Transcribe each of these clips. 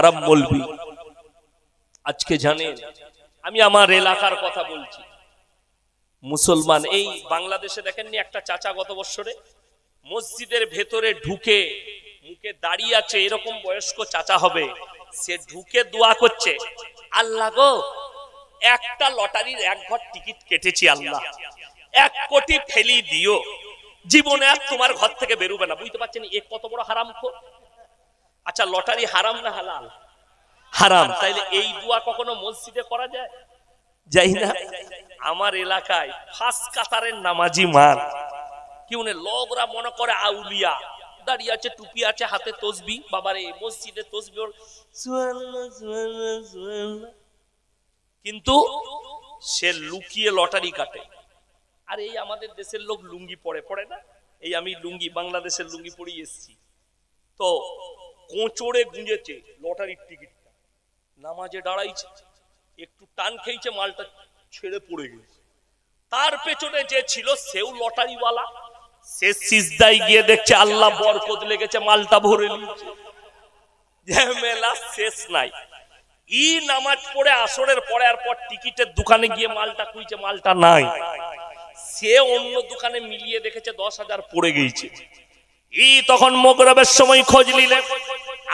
খারাপ মৌলবি। আজকে জানেন, আমি আমার এলাকার কথা বলছি, মুসলমান এই বাংলাদেশে দেখেননি একটা চাচা গত বছরে মসজিদের ভেতরে ঢুকে মুখে দাঁড়িয়ে আছে, এরকম বয়স্ক চাচা হবে, সে ঢুকে দোয়া করছে, আল্লাহ গো একটা লটারির এক ঘর টিকিট কেটেছি, আল্লাহ 1 কোটি ফেলি দিও, জীবনে আর তোমার ঘর থেকে বেরোবে না। বুঝতে পারছেন এ কত বড় হারামখোর? আচ্ছা লটারি হারাম না হালাল? হারাম। তাইলে এই দোয়া কখনো মসজিদে করা যায়? যাই না। আমার এলাকায় ফার্স্ট কাতারের নামাজি মান কি উনি লোকরা মনে করে আউলিয়া, দাঁড়িয়ে আছে, টুপি আছে, হাতে তসবি, বাবারে মসজিদে তসবি, সুবহানাল্লাহ সুবহানাল্লাহ সুবহানাল্লাহ, কিন্তু সে লুকিয়ে লটারি কাটে। আর এই আমাদের দেশের লোক লুঙ্গি পরে না, এই আমি লুঙ্গি বাংলাদেশের লুঙ্গি পরে এসেছি, তো কোঁচড়ে গুঁজেছে লটারির টিকিটটা, নামাজে দাঁড়াইছে, একটু টান খেয়েছে, মালটা ছেড়ে পড়ে গেছে। তার পেছনে যে ছিল সেও লটারিওয়ালা, সে সিজদায় গিয়ে দেখছে আল্লাহ বরকত লেগেছে, মালটা ভরে নিয়েছে, ঝামেলা শেষ নাই। ই নামাজ পড়ে আসরের পরে আর পর টিকিটের দোকানে গিয়ে মালটা খুঁজছে, মালটা নাই, সে অন্য দোকানে মিলিয়ে দেখেছে 10,000 পড়ে গেছে। ই তখন মাগরিবের সময় খোঁজ নিলে,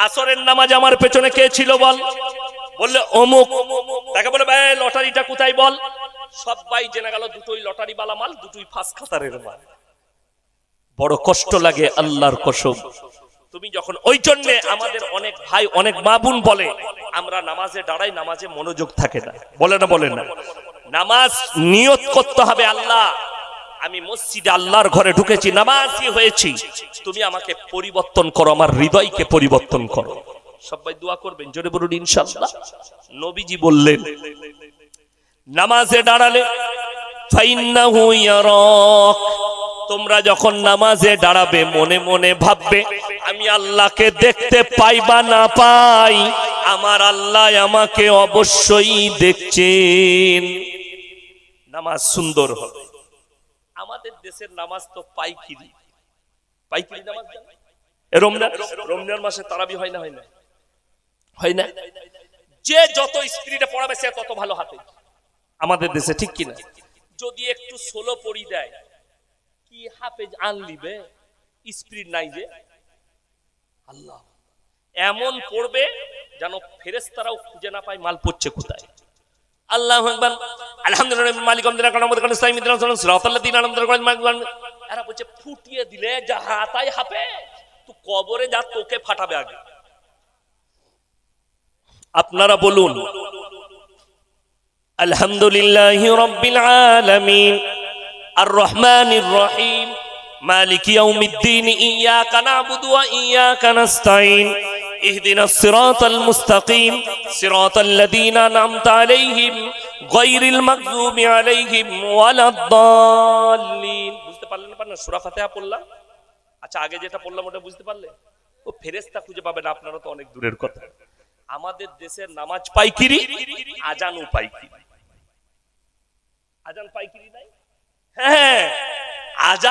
আসরের নামাজ আমার পেছনে কে ছিল বল? বললে অমুক। তাকে বলে ভাই লটারিটা কোথায় বল? সবাই জেনে গেল দুটোই লটারিওয়ালা মাল, দুটোই ফাঁস খাতারের মাল। বড় কষ্ট লাগে আল্লাহর কসম। তুমি যখন ওই জন্য আমাদের অনেক ভাই অনেক মা বোন বলে আমরা নামাজে দাঁড়াই, নামাজে মনোযোগ থাকে না, বলে না বলে না। নামাজ নিয়ত করতে হবে, আল্লাহ আমি মসজিদে আল্লাহর ঘরে ঢুকেছি, নামাজি হয়েছি, তুমি আমাকে পরিবর্তন করো, আমার হৃদয়কে পরিবর্তন করো। সবাই দোয়া করবেন, জোরে বলুন ইনশাআল্লাহ। নবীজি বললেন নামাজে দাঁড়ালে ফাইন্নাহু ইয়ারাক, তোমরা যখন নামাজে দাঁড়াবে মনে মনে ভাববে আমি আল্লাহকে দেখতে পাই বা না পাই, আমার আল্লাহ আমাকে অবশ্যই দেখছেন। নামাজ সুন্দর হবে। আমাদের দেশের নামাজ তো পাইকিরি, পাইকিরি নামাজ। রমজান মাসে তারাবি হয় না? হয় না? হয় না? যে যত স্পিডে পড়াবে সে তত ভালো হাতে আমাদের দেশে, ঠিক কিনা? যদি একটু সোলো পড়ি দেয়, কি হাফেজ আনলিবে, স্পিড নাই যে, আল্লাহ এমন পড়বে যেন ফেরেশতারাও খুঁজে না পায় মাল পড়ছে কোথায়। আল্লাহু আকবার, আলহামদুলিল্লাহ মালিক আমদিনা কানামুদ কানা সাইমিদিনা সিরাতাল্লাযিনা আনআমতা আলাইহিম। এরা বলছে ফুটিয়ে দিলে যা হাতাই হাফে, তুই কবরে যা, তোকে ফাটাবে আগে। আপনারা বলুন আলহামদুলিল্লাহি রাব্বিল আলামিন আর রহমানির রহিম মালিকি ইয়াউমিদ্দিন ইয়াকা না'বুদু ওয়া ইয়াকা নাস্তাঈন ইহদিনাস সিরাতাল মুস্তাকিম সিরাতাল্লাযীনা আন'আমতা আলাইহিম গায়রিল মাগযুবি আলাইহিম ওয়ালাদ-দাল্লিন। বুঝতে পারলেন না? সূরা ফাতিহা পড়লাম। আচ্ছা আগে যেটা পড়লাম ওটা বুঝতে পারলেন? ও ফেরেশতা খুঁজে পাবে না, আপনারা তো অনেক দূরের কথা। আমাদের দেশের নামাজ পাইকিরি, আজানও পাইকিরি। আজান পাইকিরি নাই? হ্যাঁ, আজান